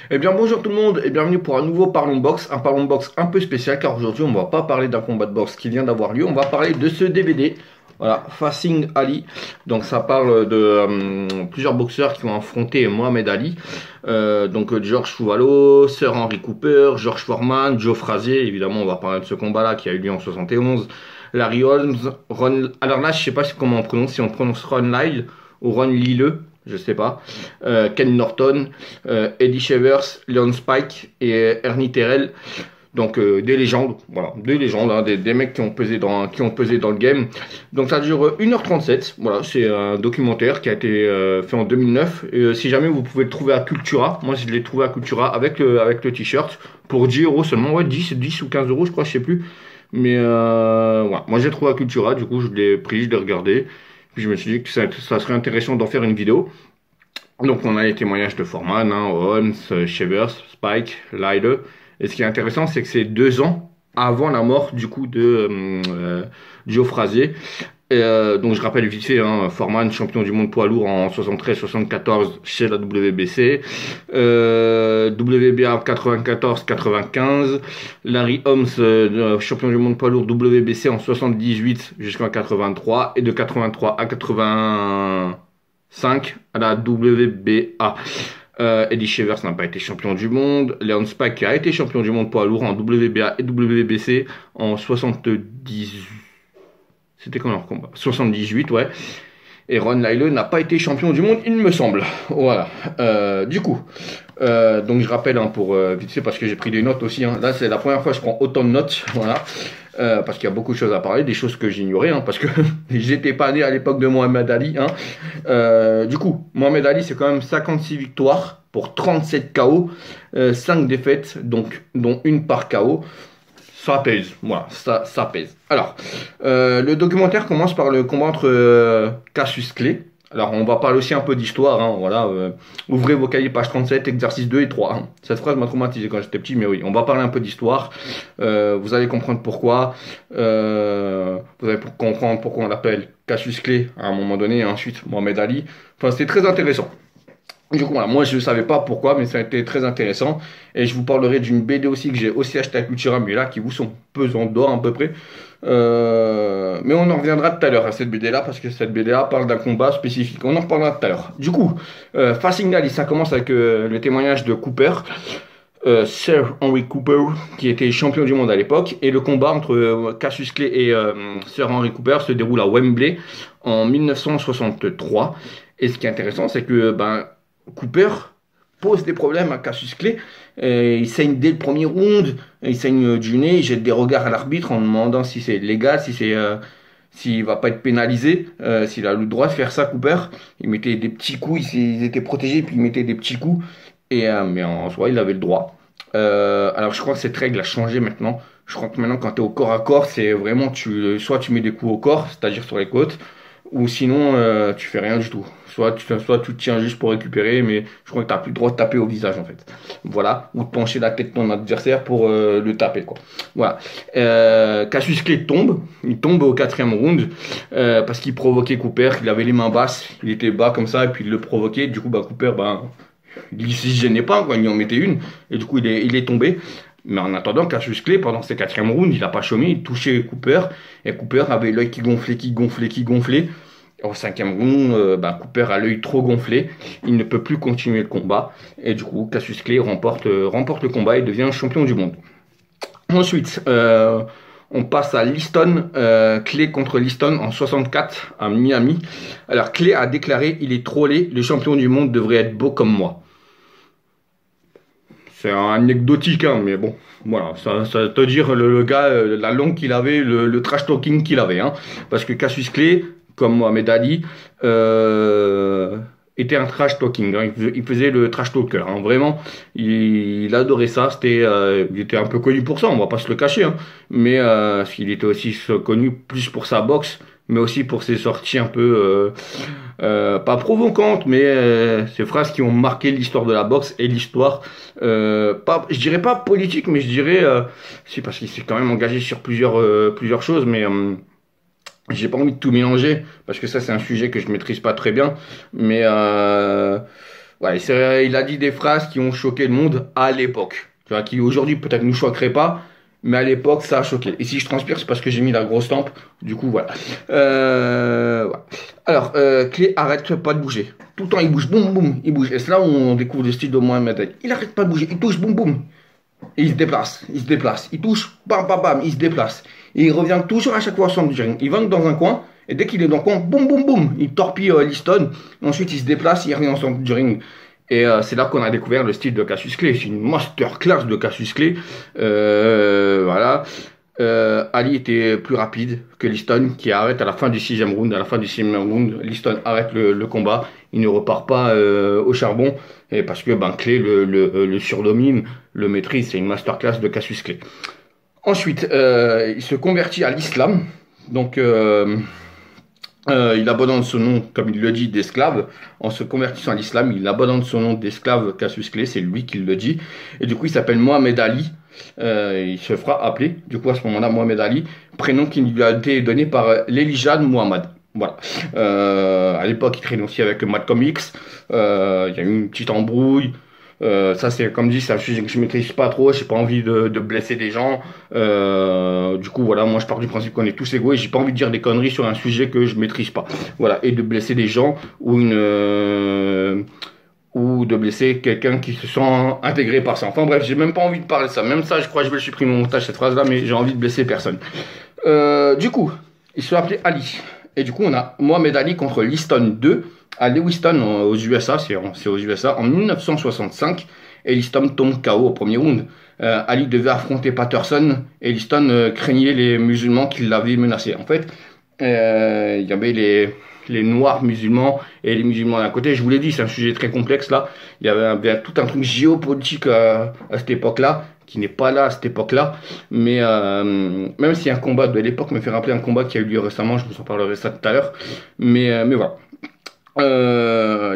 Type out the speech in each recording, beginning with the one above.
Eh bien bonjour tout le monde et bienvenue pour un nouveau Parlons Box, un Parlons Box un peu spécial car aujourd'hui on va pas parler d'un combat de boxe qui vient d'avoir lieu, on va parler de ce DVD, voilà, Facing Ali. Donc ça parle de plusieurs boxeurs qui ont affronté Mohamed Ali, George Chuvalo, Sir Henry Cooper, George Foreman, Joe Frazier, évidemment on va parler de ce combat-là qui a eu lieu en 71, Larry Holmes, alors là je sais pas comment on prononce, si on prononce Ron Lyle ou Ron Lille, je sais pas, Ken Norton, Eddie Shavers, Leon Spike et Ernie Terrell. Donc des légendes, voilà, des légendes, hein, des mecs qui ont pesé dans le game. Donc ça dure 1h37, voilà, c'est un documentaire qui a été fait en 2009. Et si jamais vous pouvez le trouver à Cultura, moi je l'ai trouvé à Cultura avec le t-shirt pour 10 euros seulement, ouais, 10 ou 15 euros je crois, je sais plus. Mais voilà, moi j'ai trouvé à Cultura, du coup je l'ai pris, je l'ai regardé. Puis je me suis dit que ça serait intéressant d'en faire une vidéo. Donc on a les témoignages de Foreman, hein, Owens, Shavers, Spike, Lyle. Et ce qui est intéressant, c'est que c'est 2 ans avant la mort du coup de Joe Frazier. Donc je rappelle vite fait, hein, Foreman, champion du monde poids lourd en 73-74 chez la WBC, WBA 94-95, Larry Holmes, champion du monde poids lourd WBC en 78 jusqu'en 83 et de 83 à 85 à la WBA. Eddie Shavers n'a pas été champion du monde. Leon Spike a été champion du monde poids lourd en WBA et WBC en 78. C'était quand leur combat 78, ouais. Et Ron Lyle n'a pas été champion du monde, il me semble. Voilà. Donc je rappelle, hein, pour vite fait, parce que j'ai pris des notes aussi. Hein. Là, c'est la première fois que je prends autant de notes. Voilà. Parce qu'il y a beaucoup de choses à parler, des choses que j'ignorais, hein, parce que j'étais pas né à l'époque de Mohamed Ali. Hein. Mohamed Ali, c'est quand même 56 victoires pour 37 KO, 5 défaites, donc, dont une par KO. Ça pèse, voilà, ça pèse. Alors, le documentaire commence par le combat entre Cassius Clay. Alors, on va parler aussi un peu d'histoire, hein, voilà. Ouvrez vos cahiers, page 37, exercice 2 et 3. Hein. Cette phrase m'a traumatisé quand j'étais petit, mais oui, on va parler un peu d'histoire. Vous allez comprendre pourquoi. Vous allez comprendre pourquoi on l'appelle Cassius Clay à un moment donné, et ensuite Mohamed Ali. Enfin, c'était très intéressant. Du coup, voilà, moi je ne savais pas pourquoi, mais ça a été très intéressant. Et je vous parlerai d'une BD aussi que j'ai aussi acheté à Cultura, mais là qui vous sont pesant d'or à peu près. Mais on en reviendra tout à l'heure à cette BD-là, parce que cette BD-là parle d'un combat spécifique. On en reparlera tout à l'heure. Du coup, Facing Ali, ça commence avec le témoignage de Cooper, Sir Henry Cooper, qui était champion du monde à l'époque. Et le combat entre Cassius Clay et Sir Henry Cooper se déroule à Wembley en 1963. Et ce qui est intéressant, c'est que Cooper pose des problèmes à Cassius Clay. Il saigne dès le premier round, il saigne du nez, il jette des regards à l'arbitre en demandant si c'est légal, si c'est s'il va pas être pénalisé, s'il a le droit de faire ça, Cooper. Il mettait des petits coups, ils étaient protégés, puis il mettait des petits coups. Mais en soi, il avait le droit. Alors je crois que cette règle a changé maintenant. Je crois que maintenant, quand tu es au corps à corps, c'est vraiment soit tu mets des coups au corps, c'est-à-dire sur les côtes, ou sinon tu fais rien du tout. Soit tu te tiens juste pour récupérer, mais je crois que tu n'as plus le droit de taper au visage en fait. Voilà, ou de pencher la tête de ton adversaire pour le taper quoi. Voilà. Cassius Clay il tombe au 4e round parce qu'il provoquait Cooper, il avait les mains basses, il était bas comme ça et puis il le provoquait. Du coup Cooper il se gênait pas, quoi, il en mettait une et du coup il est tombé. Mais en attendant, Cassius Clay, pendant ses 4e rounds, il n'a pas chômé, il touchait Cooper, et Cooper avait l'œil qui gonflait. Au 5e round, Cooper a l'œil trop gonflé, il ne peut plus continuer le combat, et du coup, Cassius Clay remporte le combat et devient champion du monde. Ensuite, on passe à Liston, Clay contre Liston en 64 à Miami. Alors, Clay a déclaré, il est trop laid, le champion du monde devrait être beau comme moi. C'est anecdotique, hein, mais bon, voilà, ça te dire le gars, la langue qu'il avait, le trash talking qu'il avait, hein, parce que Cassius Clay, comme Mohamed Ali, était un trash talking, hein, il faisait le trash talker, hein, vraiment, il adorait ça, il était un peu connu pour ça, on va pas se le cacher, hein, mais il était aussi connu plus pour sa boxe, mais aussi pour ses sorties un peu pas provocantes, mais ces phrases qui ont marqué l'histoire de la boxe et l'histoire, je dirais pas politique, mais je dirais, si parce qu'il s'est quand même engagé sur plusieurs choses, mais j'ai pas envie de tout mélanger parce que ça c'est un sujet que je maîtrise pas très bien, mais Ouais, il a dit des phrases qui ont choqué le monde à l'époque. Tu vois, qui aujourd'hui peut-être nous choqueraient pas, mais à l'époque ça a choqué. Et si je transpire, c'est parce que j'ai mis la grosse lampe. Du coup, voilà. Ouais. Alors, Clé arrête pas de bouger. Tout le temps, il bouge, boum, boum, il bouge. Et c'est là où on découvre le style de Mohamed Ali. Il arrête pas de bouger, il touche, boum, boum. Et il se déplace, il se déplace. Il touche, bam, bam, bam, il se déplace. Et il revient toujours à chaque fois au centre du ring. Il va dans un coin, et dès qu'il est dans le coin, boum, boum, boum, il torpille Liston. Ensuite, il se déplace, il revient au centre du ring. Et c'est là qu'on a découvert le style de Cassius Clay. C'est une masterclass de Cassius Clay. Voilà. Ali était plus rapide que Liston, qui arrête à la fin du 6e round. À la fin du 6e round, Liston arrête le combat. Il ne repart pas au charbon. Et parce que Clay le surdomine, le maîtrise. C'est une masterclass de Cassius Clay. Ensuite, il se convertit à l'islam. Donc, il abandonne son nom, comme il le dit, d'esclave. En se convertissant à l'islam, il abandonne son nom d'esclave Cassius Clay. C'est lui qui le dit. Et du coup, il s'appelle Mohamed Ali. Il se fera appeler, du coup, à ce moment-là, Mohamed Ali. Prénom qui lui a été donné par l'Elijad Muhammad. Voilà. À l'époque, il traînait aussi avec Malcolm X. Il y a eu une petite embrouille. Ça, c'est comme dit, c'est un sujet que je maîtrise pas trop. J'ai pas envie de blesser des gens. Du coup, voilà, moi je pars du principe qu'on est tous égaux et j'ai pas envie de dire des conneries sur un sujet que je maîtrise pas. Voilà, et de blesser des gens ou ou de blesser quelqu'un qui se sent intégré par ça. Enfin bref, j'ai même pas envie de parler de ça. Même ça, je crois que je vais le supprimer au montage cette phrase-là, mais j'ai envie de blesser personne. Du coup, il se fait appeler Ali. Et du coup, on a Mohamed Ali contre Liston 2 à Lewiston aux USA, c'est aux USA, en 1965. Et Liston tombe KO au premier round. Ali devait affronter Patterson et Liston craignait les musulmans qui l'avaient menacé. En fait, il y avait les noirs musulmans et les musulmans d'un côté. Je vous l'ai dit, c'est un sujet très complexe là. Il y avait tout un truc géopolitique à cette époque-là, qui n'est pas là à cette époque-là. Mais même si un combat de l'époque me fait rappeler un combat qui a eu lieu récemment, je vous en parlerai ça tout à l'heure. Mais voilà.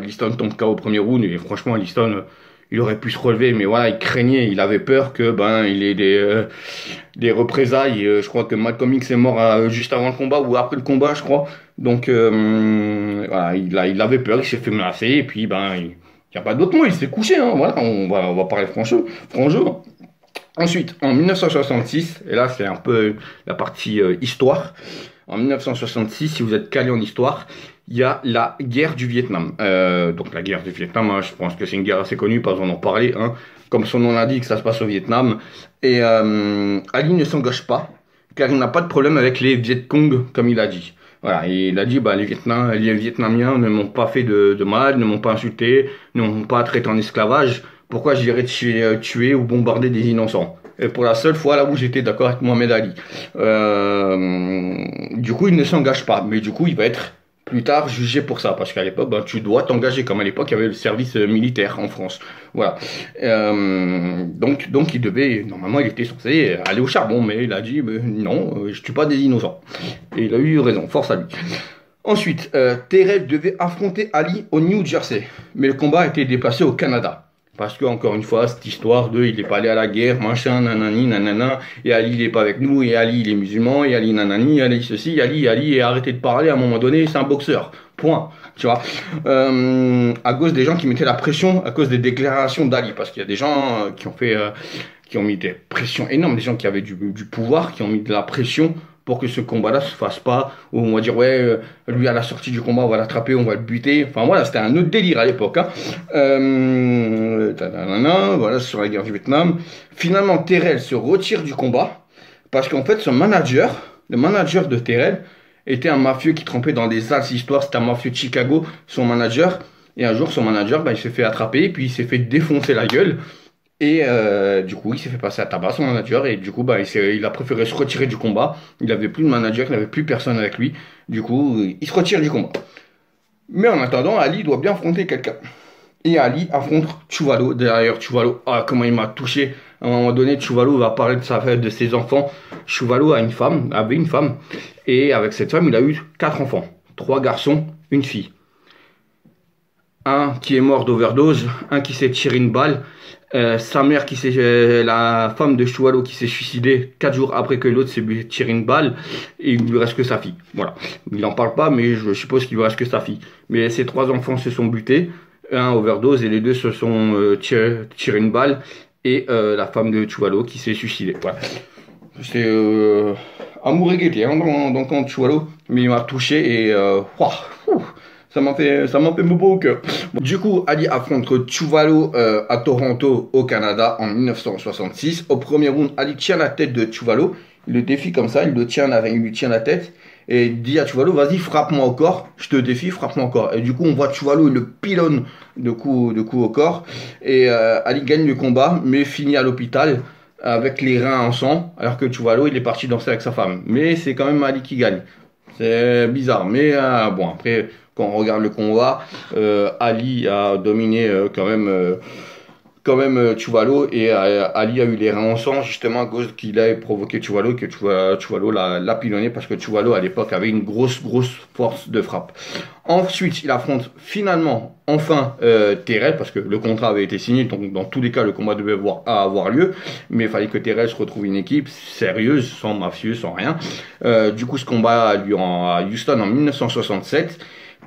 Liston tombe KO au premier round et franchement, Liston, il aurait pu se relever, mais voilà, il craignait, il avait peur que il ait des représailles. Je crois que Malcolm X est mort juste avant le combat ou après le combat, je crois. Donc voilà, il avait peur, il s'est fait menacer et puis il n'y a pas d'autre mot, il s'est couché. Hein, voilà, on va parler franchement. Ensuite, en 1966, et là c'est un peu la partie histoire. En 1966, si vous êtes calé en histoire, il y a la guerre du Vietnam. Donc la guerre du Vietnam, hein, je pense que c'est une guerre assez connue, pas besoin d'en parler. Hein. Comme son nom l'indique, ça se passe au Vietnam. Et Ali ne s'engage pas, car il n'a pas de problème avec les Viet Cong, comme il a dit. Voilà, et il a dit, les Vietnamiens ne m'ont pas fait de mal, ne m'ont pas insulté, ne m'ont pas traité en esclavage. Pourquoi j'irais tuer ou bombarder des innocents? Et pour la seule fois là où j'étais d'accord avec Mohamed Ali. Du coup, il ne s'engage pas, mais du coup, il va être plus tard jugé pour ça, parce qu'à l'époque, tu dois t'engager, comme à l'époque, il y avait le service militaire en France. Voilà. Donc, il devait, normalement, il était censé aller au charbon, mais il a dit, non, je tue pas des innocents. Et il a eu raison, force à lui. Ensuite, Terrell devait affronter Ali au New Jersey, mais le combat a été déplacé au Canada. Parce que, encore une fois, cette histoire de il n'est pas allé à la guerre, machin, nanani, nanana, et Ali il n'est pas avec nous, et Ali il est musulman, et Ali nanani, Ali ceci, Ali, et arrêtez de parler, à un moment donné, c'est un boxeur. Point. Tu vois. À cause des gens qui mettaient la pression, à cause des déclarations d'Ali, parce qu'il y a des gens qui ont mis des pressions énormes, des gens qui avaient du pouvoir, qui ont mis de la pression pour que ce combat-là se fasse pas, où on va dire, ouais, lui à la sortie du combat, on va l'attraper, on va le buter. Enfin voilà, c'était un autre délire à l'époque. Hein. Voilà, sur la guerre du Vietnam. Finalement, Terrell se retire du combat, parce qu'en fait, son manager, le manager de Terrell, était un mafieux qui trempait dans des sales histoires, c'était un mafieux de Chicago, son manager. Et un jour, son manager, il s'est fait attraper, puis il s'est fait défoncer la gueule. Et du coup, il s'est fait passer à tabac, son manager, et du coup, il a préféré se retirer du combat. Il n'avait plus de manager, il n'avait plus personne avec lui. Du coup, il se retire du combat. Mais en attendant, Ali doit bien affronter quelqu'un. Et Ali affronte Chuvalo. D'ailleurs, Chuvalo, comment il m'a touché. À un moment donné, Chuvalo va parler de ses enfants. Chuvalo avait une femme. Et avec cette femme, il a eu 4 enfants. 3 garçons, une fille. Un qui est mort d'overdose, un qui s'est tiré une balle, sa mère la femme de Chuvalo qui s'est suicidée 4 jours après que l'autre s'est tiré une balle, et il lui reste que sa fille. Voilà. Il n'en parle pas, mais je suppose qu'il lui reste que sa fille. Mais ses 3 enfants se sont butés, un overdose et les deux se sont tiré une balle et la femme de Tuvalu qui s'est suicidée. Voilà. C'est amour et gaieté hein, dans le camp de Tuvalu, mais il m'a touché et ça m'a fait bobo au cœur. Du coup, Ali affronte Tuvalu à Toronto au Canada en 1966. Au premier round, Ali tient la tête de Tuvalu, il le défie comme ça, il lui tient la tête. Et il dit à Tuvalu, vas-y, frappe-moi au corps, je te défie, frappe-moi au corps. Et du coup, on voit Tuvalu, il le pilonne de coups au corps. Et Ali gagne le combat, mais finit à l'hôpital avec les reins en sang, alors que Tuvalu, il est parti danser avec sa femme. Mais c'est quand même Ali qui gagne. C'est bizarre, mais bon, après, quand on regarde le combat, Ali a dominé quand même Tuvalu et Ali a eu les reins en sang justement à cause qu'il a provoqué Tuvalu, que Tuvalu l'a pilonné parce que Tuvalu à l'époque avait une grosse force de frappe. Ensuite il affronte finalement enfin Terrell parce que le contrat avait été signé, donc dans tous les cas le combat devait avoir lieu, mais il fallait que Terrell se retrouve une équipe sérieuse, sans mafieux, sans rien. Du coup ce combat a lieu à Houston en 1967.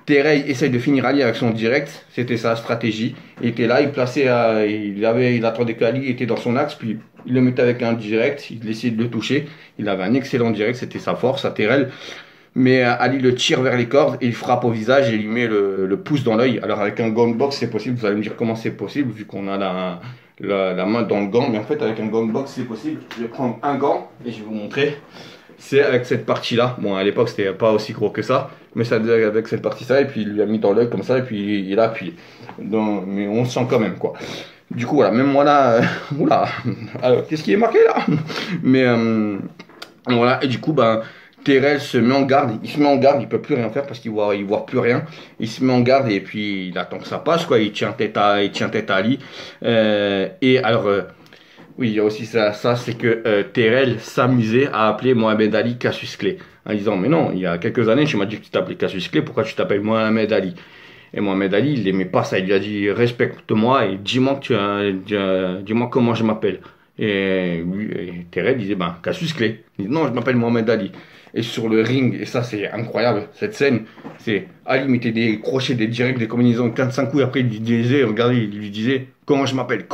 Terrell essaye de finir Ali avec son direct, c'était sa stratégie. Il était là, il attendait qu'Ali était dans son axe, puis il le mettait avec un direct, il essayait de le toucher. Il avait un excellent direct, c'était sa force à Terrell. Mais Ali le tire vers les cordes et il frappe au visage et il lui met le pouce dans l'œil. Alors avec un gant box c'est possible, vous allez me dire comment c'est possible vu qu'on a la main dans le gant. Mais en fait avec un gant box c'est possible. Je vais prendre un gant et je vais vous montrer. C'est avec cette partie-là. Bon, à l'époque, c'était pas aussi gros que ça, mais ça avec cette partie-là, et puis il lui a mis dans l'œil comme ça, et puis il a appuyé. Donc, mais on sent quand même, quoi. Du coup, voilà, même moi là, oula, alors, qu'est-ce qui est marqué là? Mais voilà, et du coup, ben, Terrell se met en garde, il peut plus rien faire parce qu'il voit plus rien. Il se met en garde et puis il attend que ça passe, quoi. Il tient tête à Ali. Et alors. Oui, il y a aussi ça c'est que Terrell s'amusait à appeler Mohamed Ali Cassius Clay. En disant, mais non, il y a quelques années, tu m'as dit que tu t'appelais Cassius Clay, pourquoi tu t'appelles Mohamed Ali? Et Mohamed Ali, il n'aimait pas ça, il lui a dit, respecte-moi et dis-moi comment je m'appelle. Et Terrell disait, ben, Cassius Clay. Il dit, non, je m'appelle Mohamed Ali. Et sur le ring, et ça c'est incroyable, cette scène, c'est Ali mettait des crochets, des directs, des combinaisons, 4-5 coups, et après il lui disait, comment je m'appelle.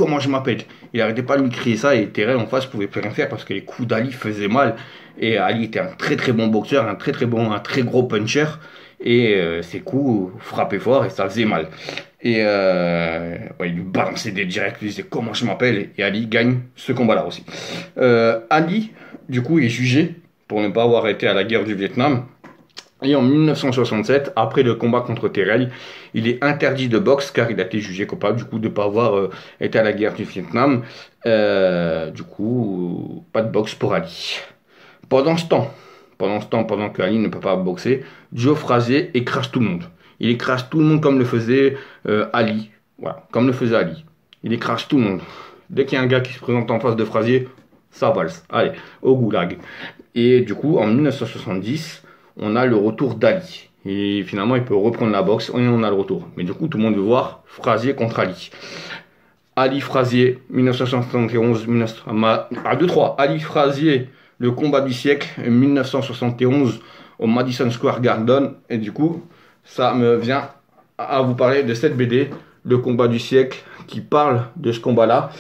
Il arrêtait pas de lui crier ça, et Terrell en face pouvait plus rien faire parce que les coups d'Ali faisaient mal. Et Ali était un très bon boxeur, un très gros puncher, et ses coups frappaient fort et ça faisait mal. Et il lui balançait des directs, il lui disait comment je m'appelle, et Ali gagne ce combat-là aussi. Ali, du coup, est jugé pour ne pas avoir été à la guerre du Vietnam. Et en 1967, après le combat contre Terrell, il est interdit de boxe car il a été jugé coupable du coup de ne pas avoir été à la guerre du Vietnam. Du coup, pas de boxe pour Ali. Pendant ce temps, pendant que Ali ne peut pas boxer, Joe Frazier écrase tout le monde. Il écrase tout le monde comme le faisait Ali. Voilà, comme le faisait Ali. Il écrase tout le monde. Dès qu'il y a un gars qui se présente en face de Frazier, ça valse. Allez, au goulag. Et du coup, en 1970, on a le retour d'Ali. Et finalement, il peut reprendre la boxe et on a le retour. Mais du coup, tout le monde veut voir Frazier contre Ali. Ali Frazier, 1971, 2-3. Ali Frazier, le combat du siècle, 1971, au Madison Square Garden. Et du coup, ça me vient à vous parler de cette BD, le combat du siècle, qui parle de ce combat-là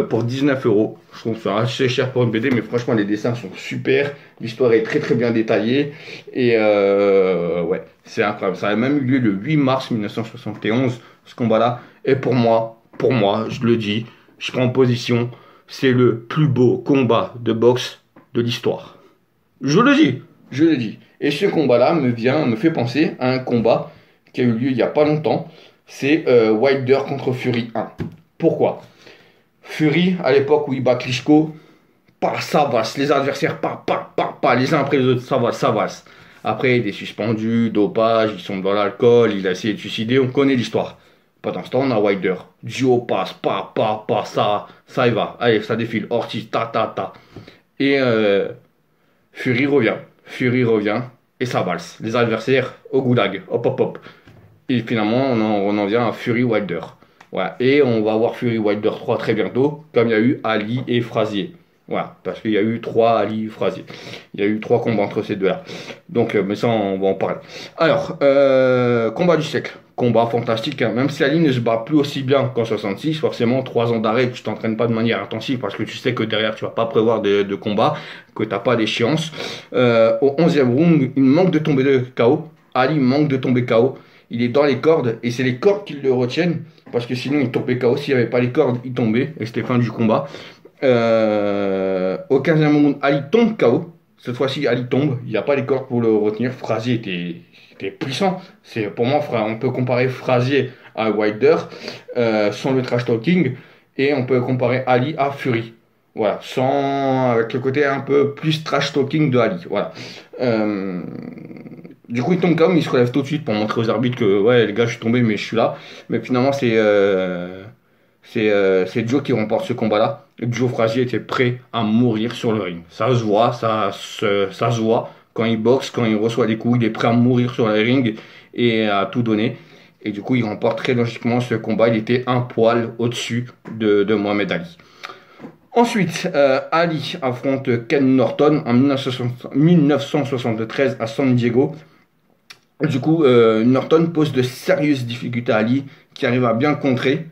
pour 19 €. Je trouve ça assez cher pour une BD, mais franchement, les dessins sont super. L'histoire est très bien détaillée. Et ouais, c'est incroyable. Ça a même eu lieu le 8 mars 1971, ce combat-là. Et pour moi, je le dis, je prends position, c'est le plus beau combat de boxe de l'histoire. Je le dis. Et ce combat-là me fait penser à un combat qui a eu lieu il n'y a pas longtemps. C'est Wilder contre Fury 1. Pourquoi? Fury, à l'époque où il bat Klitschko, ça valse. Les adversaires, les uns après les autres, ça valse. Après, il est suspendu, dopage, ils sont dans l'alcool, il a essayé de suicider, on connaît l'histoire. Pendant ce temps, on a Wilder. Duo passe, ça y va. Allez, ça défile. Ortiz, ta. Et Fury revient, et ça valse. Les adversaires au goulag, hop. Et finalement, on en vient à Fury Wilder. Voilà. Et on va avoir Fury Wilder 3 très bientôt, comme il y a eu Ali et Frazier. Voilà, parce qu'il y a eu 3 Ali et Frazier. Il y a eu 3 combats entre ces deux-là. Donc, mais ça, on va en parler. Alors, combat du siècle. combat fantastique, hein. Même si Ali ne se bat plus aussi bien qu'en 66, forcément 3 ans d'arrêt, tu t'entraînes pas de manière intensive parce que tu sais que derrière tu vas pas prévoir de combat, que t'as pas d'échéance. Au 11e round, il manque de tomber de KO. Ali manque de tomber KO. Il est dans les cordes et c'est les cordes qui le retiennent parce que sinon il tombait KO. S'il n'y avait pas les cordes, il tombait et c'était fin du combat. Au 15e round, Ali tombe KO. Cette fois-ci, Ali tombe. Il n'y a pas les cordes pour le retenir. Frazier était puissant. Pour moi, on peut comparer Frazier à Wilder sans le trash talking et on peut comparer Ali à Fury. Voilà, avec le côté un peu plus trash talking de Ali. Voilà. Du coup, il tombe KO, mais il se relève tout de suite pour montrer aux arbitres que ouais, les gars, je suis tombé, mais je suis là. Mais finalement, c'est Joe qui remporte ce combat-là. Joe Frazier était prêt à mourir sur le ring. Ça se voit, ça se voit. Quand il boxe, quand il reçoit des coups, il est prêt à mourir sur le ring et à tout donner. Et du coup, il remporte très logiquement ce combat. Il était un poil au-dessus de Mohamed Ali. Ensuite, Ali affronte Ken Norton en 1973 à San Diego. Du coup, Norton pose de sérieuses difficultés à Ali, qui arrive à bien contrer.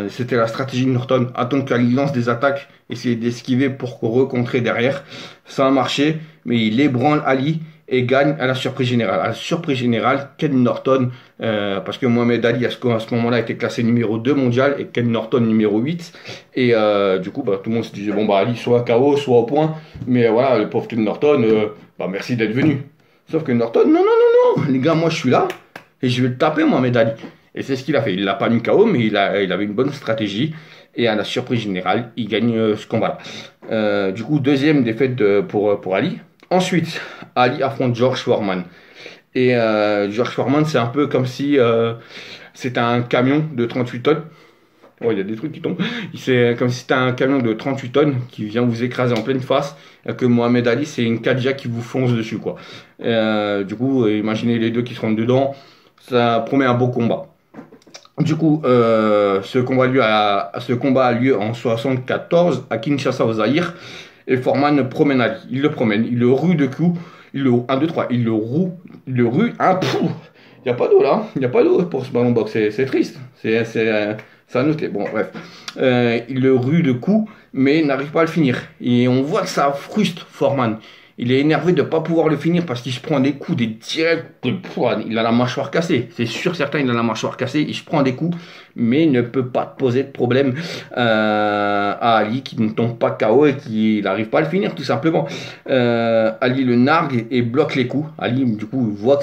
C'était la stratégie de Norton. Attendre qu'Ali lance des attaques, essayer d'esquiver pour recontrer derrière. Ça a marché, mais il ébranle Ali et gagne à la surprise générale. À la surprise générale, Ken Norton, parce que Mohamed Ali à ce moment-là était classé numéro 2 mondial et Ken Norton numéro 8. Et du coup, tout le monde se disait, bon, Ali soit KO, soit au point. Mais voilà, le pauvre Ken Norton, merci d'être venu. Sauf que Norton, non, les gars, moi je suis là et je vais le taper, Mohamed Ali. Et c'est ce qu'il a fait. Il l'a pas mis KO, mais il avait une bonne stratégie. Et à la surprise générale, il gagne ce combat-là. Du coup, deuxième défaite pour Ali. Ensuite, Ali affronte George Foreman. Et George Foreman, c'est un peu comme si c'était un camion de 38 tonnes. Oh, il y a des trucs qui tombent. C'est comme si c'était un camion de 38 tonnes qui vient vous écraser en pleine face. Et que Mohamed Ali, c'est une Kadja qui vous fonce dessus, quoi. Du coup, imaginez les deux qui se rentrent dedans. Ça promet un beau combat. Du coup, ce combat a lieu en 74 à Kinshasa, au Zaïre. Et Foreman promène Ali. Il le promène. Il le rue de coups. Il le 1, 2, 3. Il le rue. Ah, il n'y a pas d'eau là. Il n'y a pas d'eau pour ce ballon box. C'est triste. Ça a noté. Bon, bref. Il le rue de coups, mais il n'arrive pas à le finir. Et on voit que ça frustre Foreman. Il est énervé de ne pas pouvoir le finir parce qu'il se prend des coups, des directs. Il a la mâchoire cassée. C'est sûr, certain, il a la mâchoire cassée. Il se prend des coups, mais il ne peut pas poser de problème à Ali qui ne tombe pas KO et qui n'arrive pas à le finir, tout simplement. Ali le nargue et bloque les coups. Ali, du coup, voit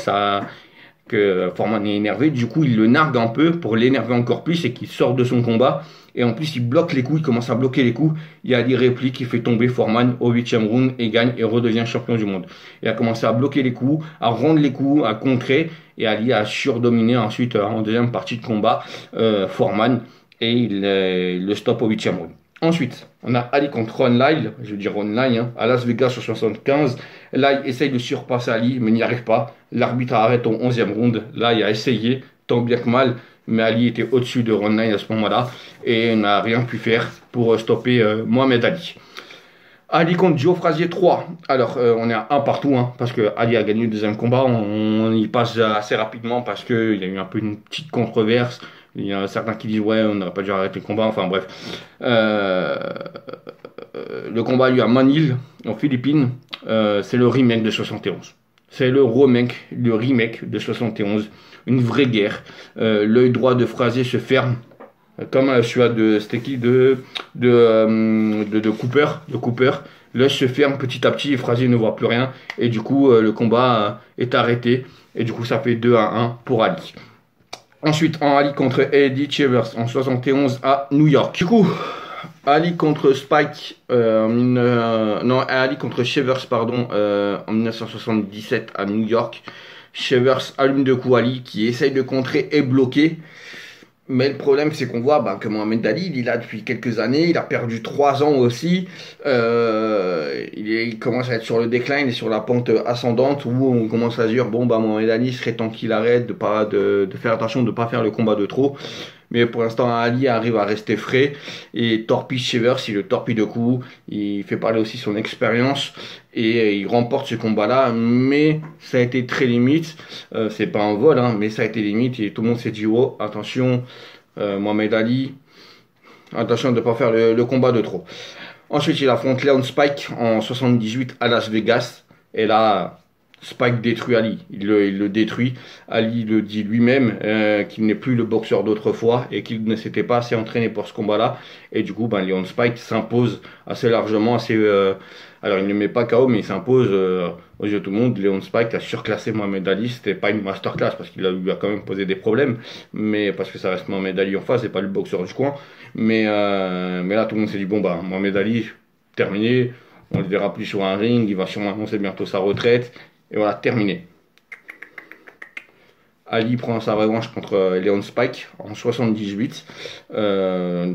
que Foreman est énervé. Du coup, il le nargue un peu pour l'énerver encore plus et qu'il sort de son combat. Et en plus, il bloque les coups, il commence à bloquer les coups. Il y a des répliques, il fait tomber Foreman au 8e round et gagne et redevient champion du monde. Il a commencé à bloquer les coups, à rendre les coups, à contrer. Et Ali a surdominé ensuite en deuxième partie de combat Foreman. Et il le stoppe au 8e round. Ensuite, on a Ali contre Ron Lyle, je veux dire Ron Lyle, à Las Vegas sur 75. Lyle essaye de surpasser Ali, mais n'y arrive pas. L'arbitre arrête au 11e round. Lyle a essayé, tant bien que mal. Mais Ali était au-dessus de Ron Lyle à ce moment-là et n'a rien pu faire pour stopper Mohamed Ali. Ali contre Joe Frazier 3. Alors, on est à 1 partout, parce que Ali a gagné le deuxième combat. On y passe assez rapidement parce qu'il y a eu un peu une petite controverse. Il y a certains qui disent ouais, on n'aurait pas dû arrêter le combat. Enfin bref. Le combat a lieu à Manille, en Philippines. C'est le remake de 71. C'est le remake de 71. Une vraie guerre. L'œil droit de Frazier se ferme. Comme celui de Cooper. L'œil se ferme petit à petit et Frazier ne voit plus rien. Et du coup, le combat est arrêté. Et du coup, ça fait 2-1 pour Ali. Ensuite, en Ali contre Eddie Chevers en 71 à New York. Du coup, Ali contre Ali contre Chevers, en 1977 à New York. Chevers allume de coups Ali qui essaye de contrer et bloquer. Mais le problème, c'est qu'on voit que Mohamed Ali, il est là depuis quelques années. Il a perdu 3 ans aussi. Il commence à être sur le déclin, il est sur la pente ascendante où on commence à dire Mohamed Ali serait temps qu'il arrête de faire attention, de ne pas faire le combat de trop. Mais pour l'instant, Ali arrive à rester frais et torpille Shivers, il le torpille de coups, il fait parler aussi son expérience et il remporte ce combat-là. Mais ça a été très limite, c'est pas un vol, hein, mais ça a été limite et tout le monde s'est dit, oh, attention, Mohamed Ali, attention de ne pas faire le combat de trop. Ensuite, il affronte Leon Spike en 78 à Las Vegas. Et là, Spike détruit Ali. Il le détruit. Ali le dit lui-même qu'il n'est plus le boxeur d'autrefois et qu'il ne s'était pas assez entraîné pour ce combat-là. Et du coup, Leon Spike s'impose assez largement. Alors, il ne met pas KO, mais il s'impose aux yeux de tout le monde. Leon Spike a surclassé Mohamed Ali. C'était pas une masterclass parce qu'il lui a quand même posé des problèmes. Mais parce que ça reste Mohamed Ali en face et pas le boxeur du coin. Mais là, tout le monde s'est dit, bon, Mohamed Ali, terminé. On le verra plus sur un ring. Il va sûrement annoncer bientôt sa retraite. Et voilà, terminé. Ali prend sa revanche contre Leon Spike en 78,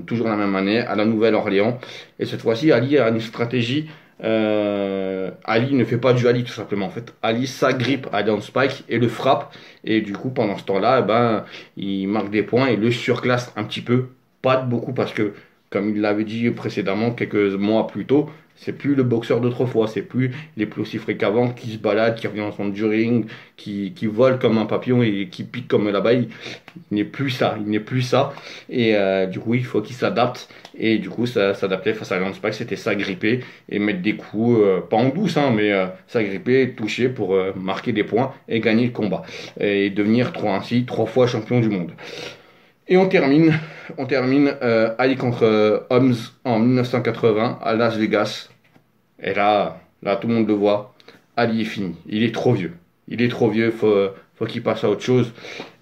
toujours la même année, à la Nouvelle-Orléans. Et cette fois-ci, Ali a une stratégie. Ali ne fait pas du Ali tout simplement. En fait, Ali s'agrippe à Leon Spike et le frappe. Et du coup, pendant ce temps-là, il marque des points et le surclasse un petit peu. Pas beaucoup parce que, comme il l'avait dit précédemment, quelques mois plus tôt, c'est plus le boxeur d'autrefois, il est plus aussi frais qu'avant, qui se balade, qui revient en centre du ring, qui vole comme un papillon et qui pique comme l'abeille. Il n'est plus ça. Et du coup, il faut qu'il s'adapte. Et du coup, s'adapter face à Leon Spike, c'était s'agripper et mettre des coups, pas en douce, hein, mais s'agripper, toucher pour marquer des points et gagner le combat. Et devenir ainsi 3 fois champion du monde. Et on termine Ali contre Holmes en 1980 à Las Vegas. Et là, tout le monde le voit. Ali est fini. Il est trop vieux. Faut qu'il passe à autre chose.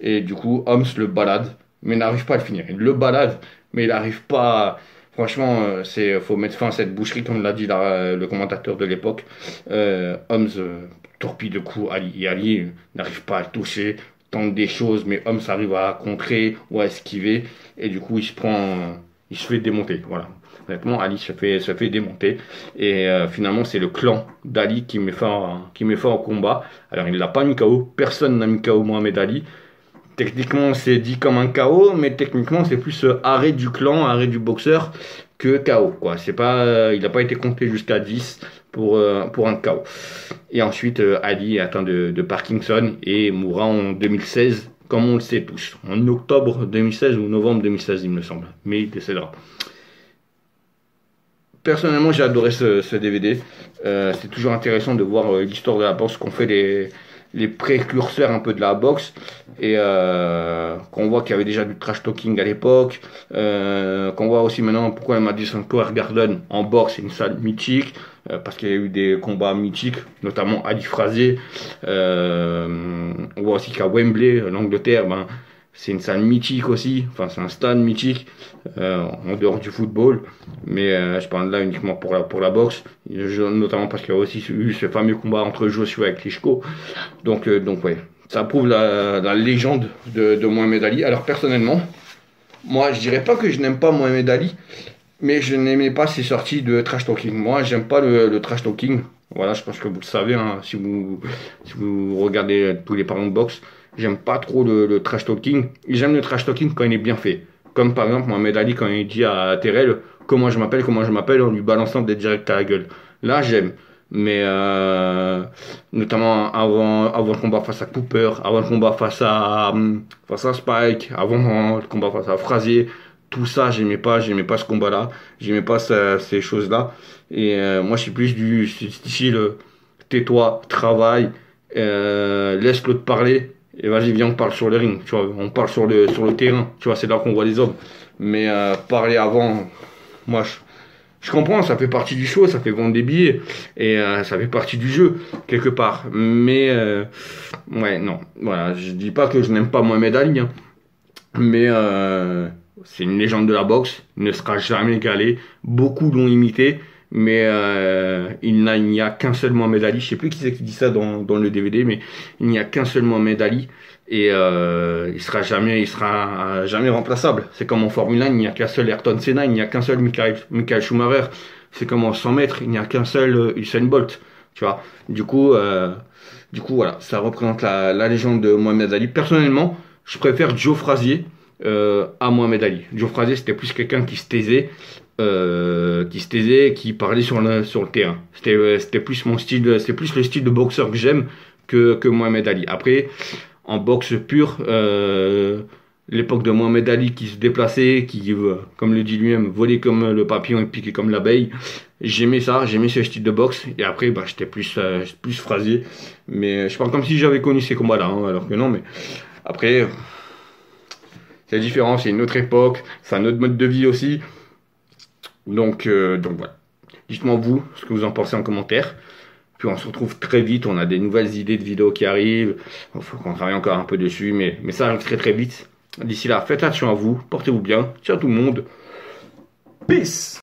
Et du coup, Holmes le balade, mais n'arrive pas à le finir. Il le balade, mais il n'arrive pas. Franchement, faut mettre fin à cette boucherie, comme l'a dit le commentateur de l'époque. Holmes torpille de coups Ali. Et Ali n'arrive pas à le toucher. Tente des choses, mais Holmes arrive à contrer ou à esquiver, et du coup il se fait démonter. Voilà. Honnêtement, Ali se fait démonter, et finalement c'est le clan d'Ali qui met fin au combat. Alors il l'a pas mis KO, personne n'a mis KO Mohamed Ali. Techniquement c'est dit comme un KO, mais techniquement c'est plus arrêt du clan, arrêt du boxeur que KO, quoi. C'est pas, il n'a pas été compté jusqu'à 10 pour un KO. Et ensuite, Ali est atteint de Parkinson et mourra en 2016, comme on le sait tous. En octobre 2016 ou novembre 2016, il me semble. Mais il décédera. Personnellement, j'ai adoré ce DVD. C'est toujours intéressant de voir l'histoire de la boxe qu'ont fait les précurseurs un peu de la boxe, et qu'on voit qu'il y avait déjà du trash talking à l'époque, qu'on voit aussi maintenant pourquoi le Madison Square Garden en boxe c'est une salle mythique, parce qu'il y a eu des combats mythiques, notamment Ali Frazier. On voit aussi qu'à Wembley, l'Angleterre, c'est une salle mythique aussi, enfin c'est un stade mythique en dehors du football, mais je parle là uniquement pour la boxe, notamment parce qu'il y a aussi eu ce fameux combat entre Joshua et Klitschko. Donc ouais, ça prouve la légende de Mohamed Ali. Alors personnellement, moi je dirais pas que je n'aime pas Mohamed Ali, mais je n'aimais pas ses sorties de trash talking. Moi j'aime pas le trash talking. Voilà, je pense que vous le savez, hein, si vous regardez tous les parents de boxe. J'aime pas trop le trash talking. J'aime le trash talking quand il est bien fait. Comme par exemple Mohamed Ali quand il dit à Terrell comment je m'appelle en lui balançant des directs à la gueule. Là j'aime. Mais notamment avant le combat face à Cooper, avant le combat face à Spike, avant le combat face à Frazier, tout ça j'aimais pas ce combat-là. J'aimais pas ces choses-là. Et moi je suis plus du style tais-toi, travaille, laisse l'autre parler. Et vas-y, viens, on parle sur le ring, tu vois, on parle sur le terrain, tu vois, c'est là qu'on voit les hommes. Mais parler avant, moi, je comprends, ça fait partie du show, ça fait vendre des billets, et ça fait partie du jeu, quelque part. Mais, ouais, non, voilà, je dis pas que je n'aime pas Mohamed Ali, hein, mais c'est une légende de la boxe, il ne sera jamais égalé, beaucoup l'ont imité. Mais il n'y a qu'un seul Mohamed Ali. Je sais plus qui c'est qui dit ça dans le DVD, mais il n'y a qu'un seul Mohamed Ali, et il sera jamais remplaçable. C'est comme en Formule 1, il n'y a qu'un seul Ayrton Senna, il n'y a qu'un seul Michael Schumacher. C'est comme en 100 mètres, il n'y a qu'un seul Usain Bolt. Tu vois. Du coup voilà, ça représente la légende de Mohamed Ali. Personnellement, je préfère Joe Frazier. à Mohamed Ali. Joe Frazier, c'était plus quelqu'un qui se taisait, qui parlait sur le terrain. C'était plus mon style, c'était plus le style de boxeur que j'aime que Mohamed Ali. Après, en boxe pure, l'époque de Mohamed Ali qui se déplaçait, qui, comme le dit lui-même, volait comme le papillon et piquait comme l'abeille. J'aimais ça, j'aimais ce style de boxe. Et après, bah, j'étais plus Frazier. Mais je parle comme si j'avais connu ces combats-là, hein, alors que non. Mais après, c'est différent, c'est une autre époque, c'est un autre mode de vie aussi. Donc voilà. Dites-moi vous ce que vous en pensez en commentaire. Puis on se retrouve très vite, on a des nouvelles idées de vidéos qui arrivent. Il faut qu'on travaille encore un peu dessus, mais ça arrive très très vite. D'ici là, faites attention à vous, portez-vous bien. Ciao tout le monde. Peace.